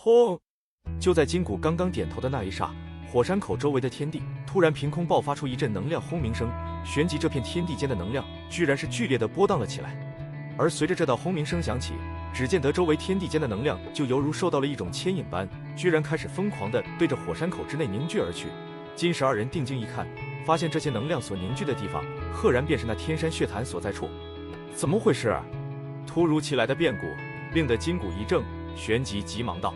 轰！就在金谷刚刚点头的那一刹，火山口周围的天地突然凭空爆发出一阵能量轰鸣声，旋即这片天地间的能量居然是剧烈的波荡了起来。而随着这道轰鸣声响起，只见得周围天地间的能量就犹如受到了一种牵引般，居然开始疯狂地对着火山口之内凝聚而去。金石二人定睛一看，发现这些能量所凝聚的地方，赫然便是那天山血潭所在处。怎么回事？突如其来的变故令得金谷一怔，旋即急忙道。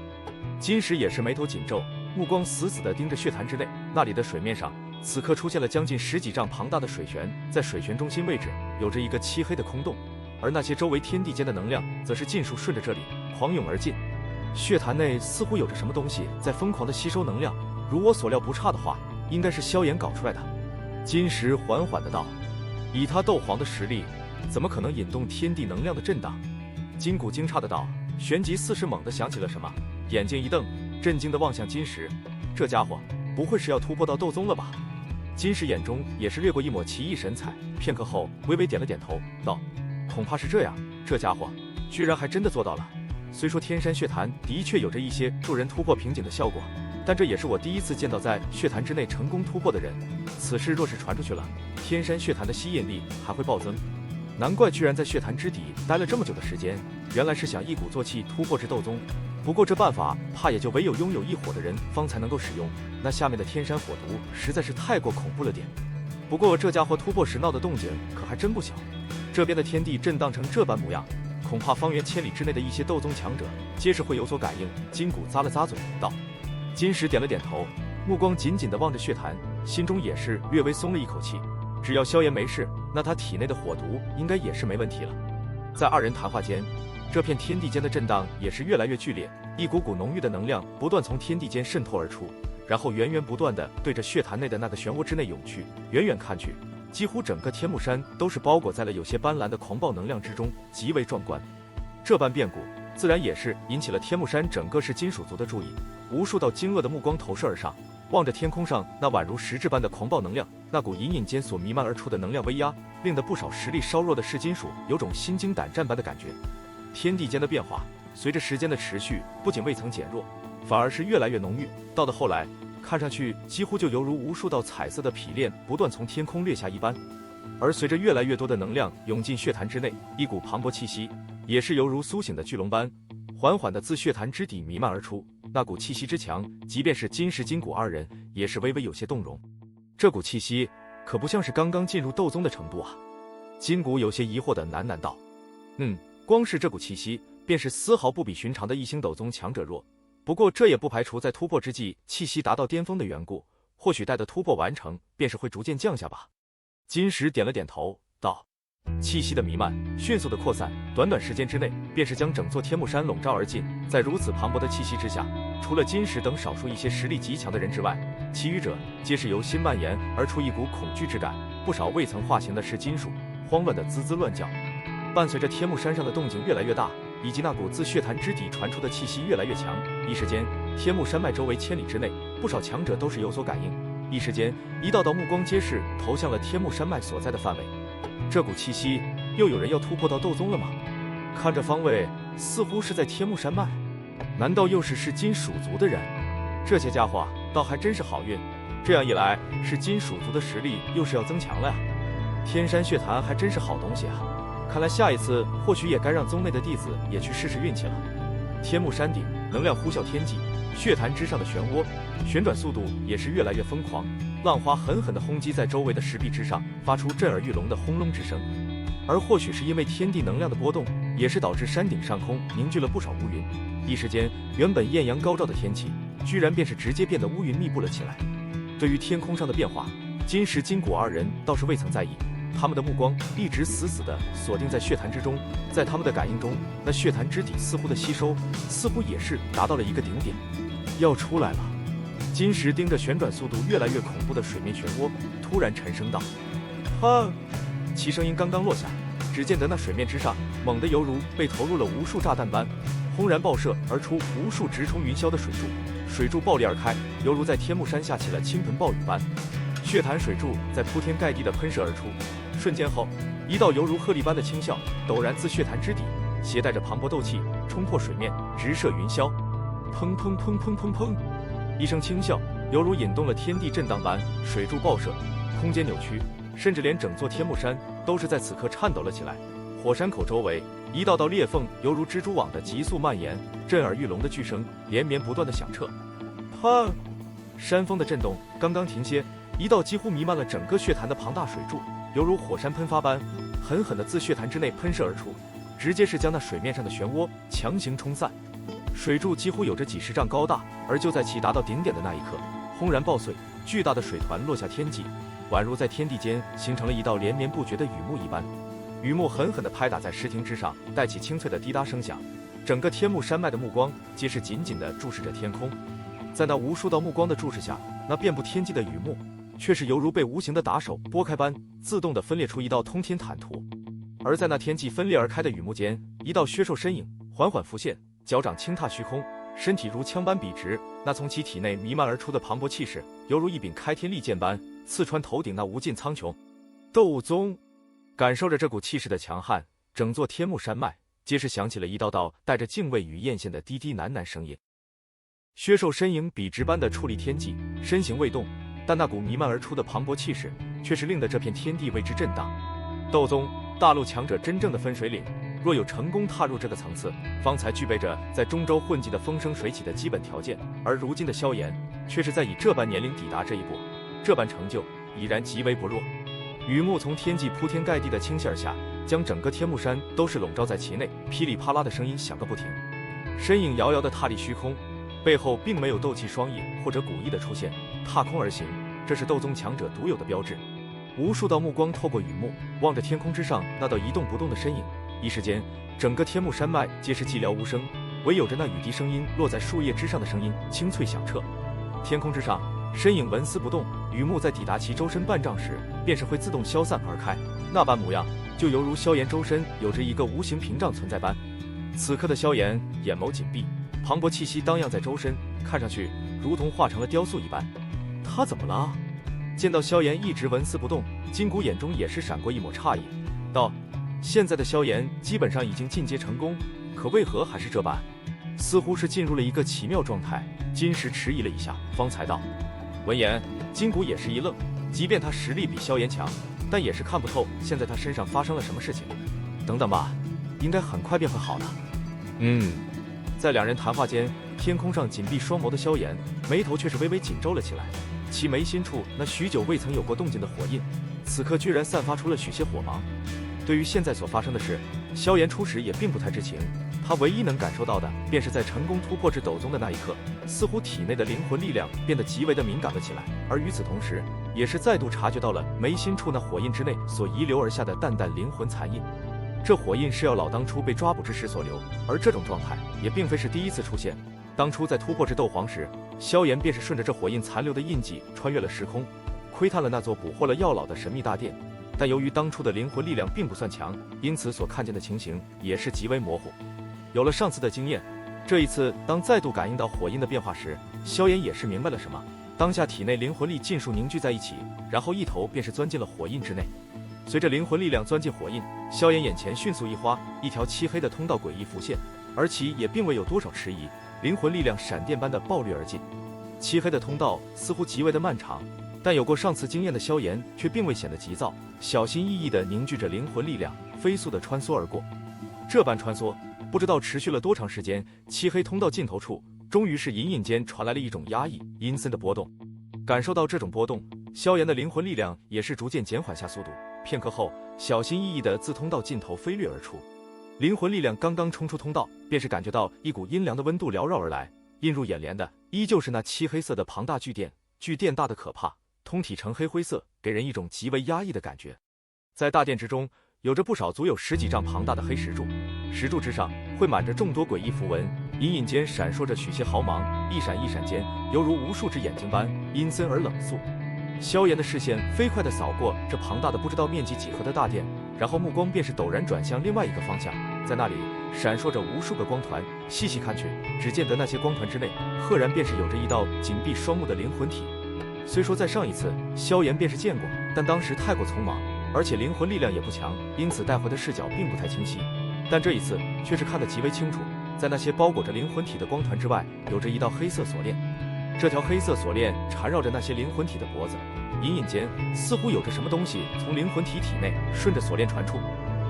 金石也是眉头紧皱，目光死死地盯着血潭之内。那里的水面上此刻出现了将近10几丈庞大的水泉，在水泉中心位置有着一个漆黑的空洞，而那些周围天地间的能量则是尽数顺着这里狂涌而进。血潭内似乎有着什么东西在疯狂地吸收能量，如我所料不差的话，应该是萧炎搞出来的。金石缓缓地道，以他斗皇的实力，怎么可能引动天地能量的震荡？金谷惊诧的道，旋即似是猛地想起了什么，眼睛一瞪，震惊地望向金石，这家伙不会是要突破到斗宗了吧？金石眼中也是掠过一抹奇异神采，片刻后微微点了点头，道，恐怕是这样，这家伙居然还真的做到了。虽说天山血潭的确有着一些助人突破瓶颈的效果，但这也是我第一次见到在血潭之内成功突破的人。此事若是传出去了，天山血潭的吸引力还会暴增。难怪居然在血潭之底待了这么久的时间，原来是想一鼓作气突破至斗宗。不过这办法怕也就唯有拥有异火的人方才能够使用，那下面的天山火毒实在是太过恐怖了点。不过这家伙突破时闹的动静可还真不小，这边的天地震荡成这般模样，恐怕方圆千里之内的一些斗宗强者皆是会有所感应。金谷咂了咂嘴道。金石点了点头，目光紧紧地望着血潭，心中也是略微松了一口气。只要萧炎没事，那他体内的火毒应该也是没问题了。在二人谈话间，这片天地间的震荡也是越来越剧烈，一股股浓郁的能量不断从天地间渗透而出，然后源源不断地对着血潭内的那个漩涡之内涌去。远远看去，几乎整个天目山都是包裹在了有些斑斓的狂暴能量之中，极为壮观。这般变故自然也是引起了天目山整个是金属族的注意，无数道惊愕的目光投射而上，望着天空上那宛如实质般的狂暴能量，那股隐隐间所弥漫而出的能量威压，令得不少实力稍弱的噬金属有种心惊胆战般的感觉。天地间的变化随着时间的持续，不仅未曾减弱，反而是越来越浓郁，到了后来看上去几乎就犹如无数道彩色的匹链不断从天空掠下一般。而随着越来越多的能量涌进血潭之内，一股磅礴气息也是犹如苏醒的巨龙般缓缓地自血潭之底弥漫而出。那股气息之强，即便是金石金谷二人也是微微有些动容。这股气息可不像是刚刚进入斗宗的程度啊。金谷有些疑惑地喃喃道，光是这股气息便是丝毫不比寻常的一星斗宗强者弱。不过这也不排除在突破之际气息达到巅峰的缘故，或许待的突破完成便是会逐渐降下吧。金石点了点头道，气息的弥漫迅速的扩散，短短时间之内便是将整座天目山笼罩而尽。在如此磅礴的气息之下，除了金石等少数一些实力极强的人之外，其余者皆是由心蔓延而出一股恐惧之感，不少未曾化形的是金属慌乱的滋滋乱叫。伴随着天目山上的动静越来越大，以及那股自血潭之底传出的气息越来越强，一时间天目山脉周围千里之内不少强者都是有所感应，一时间一道道目光皆是投向了天目山脉所在的范围。这股气息又有人要突破到斗宗了吗？看这方位似乎是在天目山脉，难道又是金属族的人？这些家伙倒还真是好运，这样一来是金属族的实力又是要增强了呀。天山血潭还真是好东西啊，看来下一次或许也该让宗内的弟子也去试试运气了。天目山顶能量呼啸天际，血潭之上的漩涡旋转速度也是越来越疯狂，浪花狠狠地轰击在周围的石壁之上，发出震耳欲聋的轰隆之声。而或许是因为天地能量的波动，也是导致山顶上空凝聚了不少乌云，一时间原本艳阳高照的天气居然便是直接变得乌云密布了起来。对于天空上的变化，金石金谷二人倒是未曾在意，他们的目光一直死死地锁定在血潭之中。在他们的感应中，那血潭之底似乎的吸收似乎也是达到了一个顶点，要出来了。金石盯着旋转速度越来越恐怖的水面漩涡，突然沉声道：“哈！”其声音刚刚落下，只见得那水面之上猛地犹如被投入了无数炸弹般，轰然爆射而出无数直冲云霄的水柱，水柱爆裂而开，犹如在天目山下起了倾盆暴雨般。血潭水柱在铺天盖地地喷射而出，瞬间后，一道犹如鹤唳般的轻啸陡然自血潭之底，携带着磅礴斗气冲破水面，直射云霄。砰砰砰砰砰砰，一声轻笑，犹如引动了天地震荡般，水柱爆射，空间扭曲，甚至连整座天目山都是在此刻颤抖了起来。火山口周围，一道道裂缝犹如蜘蛛网的急速蔓延，震耳欲聋的巨声连绵不断的响彻。砰！山峰的震动刚刚停歇，一道几乎弥漫了整个血潭的庞大水柱，犹如火山喷发般，狠狠地自血潭之内喷射而出，直接是将那水面上的漩涡强行冲散。水柱几乎有着几十丈高大，而就在其达到顶点的那一刻，轰然爆碎，巨大的水团落下天际，宛如在天地间形成了一道连绵不绝的雨幕一般。雨幕狠狠地拍打在石亭之上，带起清脆的滴答声响。整个天目山脉的目光皆是紧紧地注视着天空，在那无数道目光的注视下，那遍布天际的雨幕却是犹如被无形的打手拨开般，自动地分裂出一道通天坦途。而在那天际分裂而开的雨幕间，一道削瘦身影缓缓浮现，脚掌轻踏虚空，身体如枪般笔直，那从其体内弥漫而出的磅礴气势，犹如一柄开天利剑般刺穿头顶那无尽苍穹。斗宗感受着这股气势的强悍，整座天目山脉皆是响起了一道道带着敬畏与艳羡的低低喃喃声音。削瘦身影笔直般的矗立天际，身形未动，但那股弥漫而出的磅礴气势，却是令得这片天地为之震荡。斗宗，大陆强者真正的分水岭，若有成功踏入这个层次，方才具备着在中州混迹的风生水起的基本条件。而如今的萧炎，却是在以这般年龄抵达这一步，这般成就已然极为不弱。雨幕从天际铺天盖地的倾泻而下，将整个天目山都是笼罩在其内，噼里啪啦的声音响个不停。身影遥遥地踏立虚空，背后并没有斗气双翼或者古翼的出现，踏空而行，这是斗宗强者独有的标志。无数道目光透过雨幕，望着天空之上那道一动不动的身影。一时间，整个天目山脉皆是寂寥无声，唯有着那雨滴声音落在树叶之上的声音清脆响彻。天空之上，身影纹丝不动，雨幕在抵达其周身半丈时，便是会自动消散而开。那般模样，就犹如萧炎周身有着一个无形屏障存在般。此刻的萧炎眼眸紧闭，磅礴气息荡漾在周身，看上去如同化成了雕塑一般。他怎么了？见到萧炎一直纹丝不动，金谷眼中也是闪过一抹诧异，道：现在的萧炎基本上已经进阶成功，可为何还是这般？似乎是进入了一个奇妙状态。金石迟疑了一下，方才道。闻言，金谷也是一愣，即便他实力比萧炎强，但也是看不透现在他身上发生了什么事情。等等吧，应该很快便会好的。在两人谈话间，天空上紧闭双眸的萧炎眉头却是微微紧皱了起来，其眉心处那许久未曾有过动静的火印，此刻居然散发出了许些火芒。对于现在所发生的事，萧炎初时也并不太知情，他唯一能感受到的，便是在成功突破至斗宗的那一刻，似乎体内的灵魂力量变得极为的敏感了起来，而与此同时，也是再度察觉到了眉心处那火印之内所遗留而下的淡淡灵魂残印。这火印是要老当初被抓捕之时所留，而这种状态也并非是第一次出现。当初在突破至斗皇时，萧炎便是顺着这火印残留的印记穿越了时空，窥探了那座捕获了药老的神秘大殿。但由于当初的灵魂力量并不算强，因此所看见的情形也是极为模糊。有了上次的经验，这一次当再度感应到火印的变化时，萧炎也是明白了什么。当下体内灵魂力尽数凝聚在一起，然后一头便是钻进了火印之内。随着灵魂力量钻进火印，萧炎眼前迅速一花，一条漆黑的通道诡异浮现，而其也并未有多少迟疑，灵魂力量闪电般的暴掠而进。漆黑的通道似乎极为的漫长，但有过上次经验的萧炎却并未显得急躁，小心翼翼地凝聚着灵魂力量，飞速地穿梭而过。这般穿梭不知道持续了多长时间，漆黑通道尽头处，终于是隐隐间传来了一种压抑阴森的波动。感受到这种波动，萧炎的灵魂力量也是逐渐减缓下速度，片刻后，小心翼翼地自通道尽头飞掠而出。灵魂力量刚刚冲出通道，便是感觉到一股阴凉的温度缭绕而来，映入眼帘的依旧是那漆黑色的庞大巨殿，巨殿大得可怕，通体呈黑灰色，给人一种极为压抑的感觉。在大殿之中，有着不少足有10几丈庞大的黑石柱，石柱之上绘满着众多诡异符文，隐隐间闪烁着许些毫芒，一闪一闪间，犹如无数只眼睛般阴森而冷肃。萧炎的视线飞快地扫过这庞大的不知道面积几何的大殿，然后目光便是陡然转向另外一个方向，在那里闪烁着无数个光团，细细看去，只见得那些光团之内，赫然便是有着一道紧闭双目的灵魂体。虽说在上一次萧炎便是见过，但当时太过匆忙，而且灵魂力量也不强，因此带回的视角并不太清晰。但这一次却是看得极为清楚，在那些包裹着灵魂体的光团之外，有着一道黑色锁链。这条黑色锁链缠绕着那些灵魂体的脖子，隐隐间似乎有着什么东西从灵魂体体内顺着锁链传出。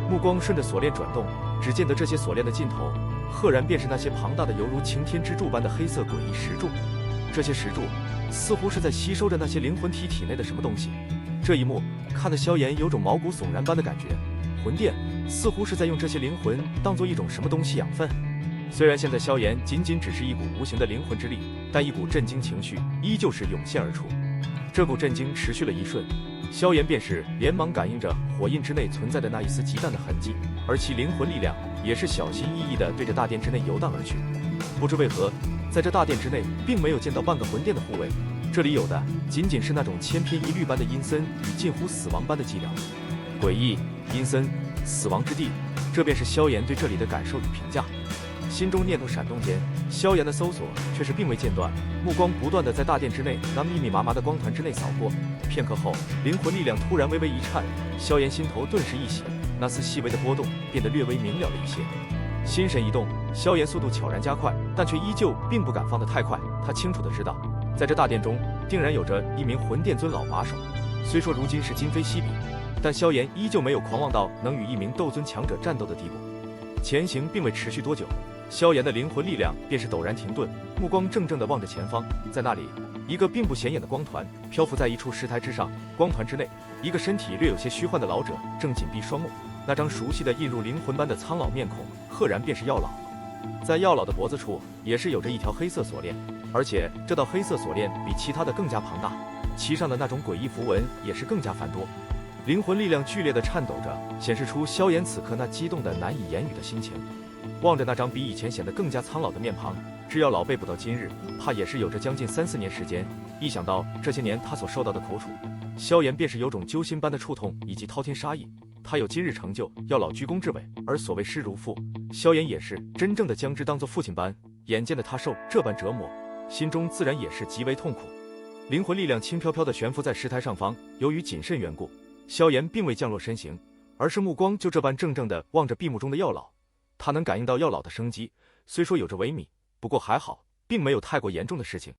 目光顺着锁链转动，只见得这些锁链的尽头，赫然便是那些庞大的犹如擎天之柱般的黑色诡异石柱。这些石柱似乎是在吸收着那些灵魂体体内的什么东西。这一幕看得萧炎有种毛骨悚然般的感觉，魂殿似乎是在用这些灵魂当做一种什么东西养分。虽然现在萧炎仅仅只是一股无形的灵魂之力，但一股震惊情绪依旧是涌现而出。这股震惊持续了一瞬，萧炎便是连忙感应着火印之内存在的那一丝极淡的痕迹，而其灵魂力量也是小心翼翼地对着大殿之内游荡而去。不知为何，在这大殿之内并没有见到半个魂殿的护卫，这里有的仅仅是那种千篇一律般的阴森与近乎死亡般的寂寥。诡异、阴森、死亡之地，这便是萧炎对这里的感受与评价。心中念头闪动间，萧炎的搜索却是并未间断，目光不断地在大殿之内那密密麻麻的光团之内扫过。片刻后，灵魂力量突然微微一颤，萧炎心头顿时一喜，那丝细微的波动变得略微明了了一些。心神一动，萧炎速度悄然加快，但却依旧并不敢放得太快。他清楚地知道，在这大殿中定然有着一名魂殿尊老把守。虽说如今是今非昔比，但萧炎依旧没有狂妄到能与一名斗尊强者战斗的地步。前行并未持续多久，萧炎的灵魂力量便是陡然停顿，目光怔怔地望着前方。在那里，一个并不显眼的光团漂浮在一处石台之上，光团之内，一个身体略有些虚幻的老者正紧闭双目，那张熟悉的映入灵魂般的苍老面孔，赫然便是药老。在药老的脖子处也是有着一条黑色锁链，而且这道黑色锁链比其他的更加庞大，其上的那种诡异符文也是更加繁多。灵魂力量剧烈地颤抖着，显示出萧炎此刻那激动的难以言语的心情。望着那张比以前显得更加苍老的面庞，只要老被捕到今日，怕也是有着将近3、4年时间。一想到这些年他所受到的苦楚，萧炎便是有种揪心般的触痛以及滔天杀意。他有今日成就，药老居功至伟，而所谓师如父，萧炎也是真正的将之当作父亲般。眼见的他受这般折磨，心中自然也是极为痛苦。灵魂力量轻飘飘地悬浮在石台上方，由于谨慎缘故，萧炎并未降落身形，而是目光就这般怔怔地望着闭目中的药老。他能感应到药老的生机，虽说有着萎靡，不过还好，并没有太过严重的事情。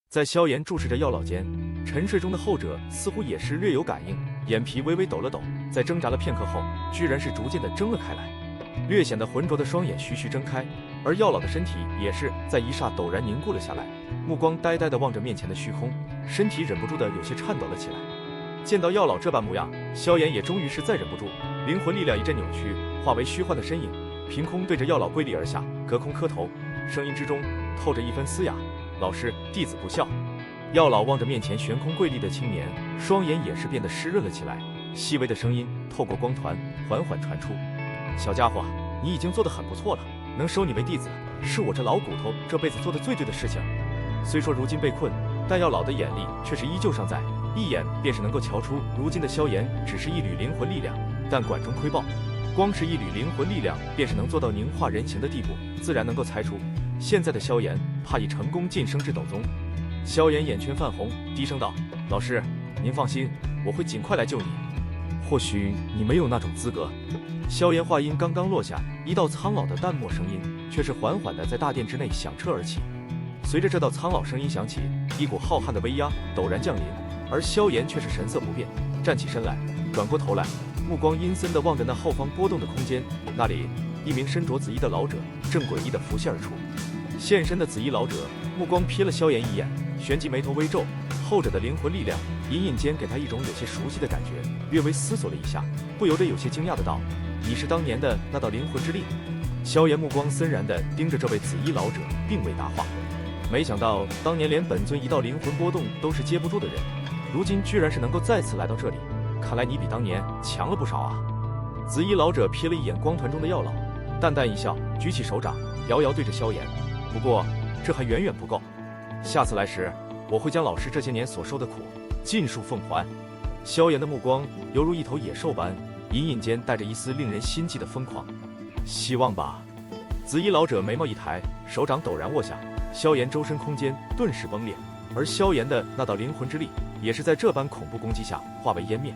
在萧炎注视着药老间，沉睡中的后者似乎也是略有感应，眼皮微微抖了抖，在挣扎了片刻后，居然是逐渐地睁了开来，略显得浑浊的双眼徐徐睁开，而药老的身体也是在一霎陡然凝固了下来，目光呆呆地望着面前的虚空，身体忍不住的有些颤抖了起来。见到药老这般模样，萧炎也终于是再忍不住，灵魂力量一阵扭曲，化为虚幻的身影，凭空对着药老跪立而下，隔空磕头，声音之中透着一分嘶哑：“老师，弟子不孝。”药老望着面前悬空跪立的青年，双眼也是变得湿润了起来，细微的声音透过光团缓缓传出：“小家伙，你已经做得很不错了，能收你为弟子，是我这老骨头这辈子做的最对的事情。”虽说如今被困，但药老的眼力却是依旧尚在，一眼便是能够瞧出如今的萧炎只是一缕灵魂力量，但管中窥豹，光是一缕灵魂力量便是能做到凝化人形的地步，自然能够猜出现在的萧炎怕已成功晋升至斗宗。萧炎眼圈泛红，低声道：“老师，您放心，我会尽快来救你。或许你没有那种资格。”萧炎话音刚刚落下，一道苍老的淡漠声音却是缓缓地在大殿之内响彻而起。随着这道苍老声音响起，一股浩瀚的威压陡然降临，而萧炎却是神色不变，站起身来，转过头来，目光阴森地望着那后方波动的空间。那里，一名身着紫衣的老者正诡异地浮现而出。现身的紫衣老者目光瞥了萧炎一眼，旋即眉头微皱，后者的灵魂力量隐隐间给他一种有些熟悉的感觉，略微思索了一下，不由得有些惊讶的道：“你是当年的那道灵魂之力？”萧炎目光森然地盯着这位紫衣老者，并未答话。没想到当年连本尊一道灵魂波动都是接不住的人，如今居然是能够再次来到这里，看来你比当年强了不少啊。紫衣老者瞥了一眼光团中的药老，淡淡一笑，举起手掌遥遥对着萧炎：“不过这还远远不够，下次来时，我会将老师这些年所受的苦尽数奉还。”萧炎的目光犹如一头野兽般，隐隐间带着一丝令人心悸的疯狂。希望吧。紫衣老者眉毛一抬，手掌陡然握下，萧炎周身空间顿时崩裂，而萧炎的那道灵魂之力也是在这般恐怖攻击下化为湮灭。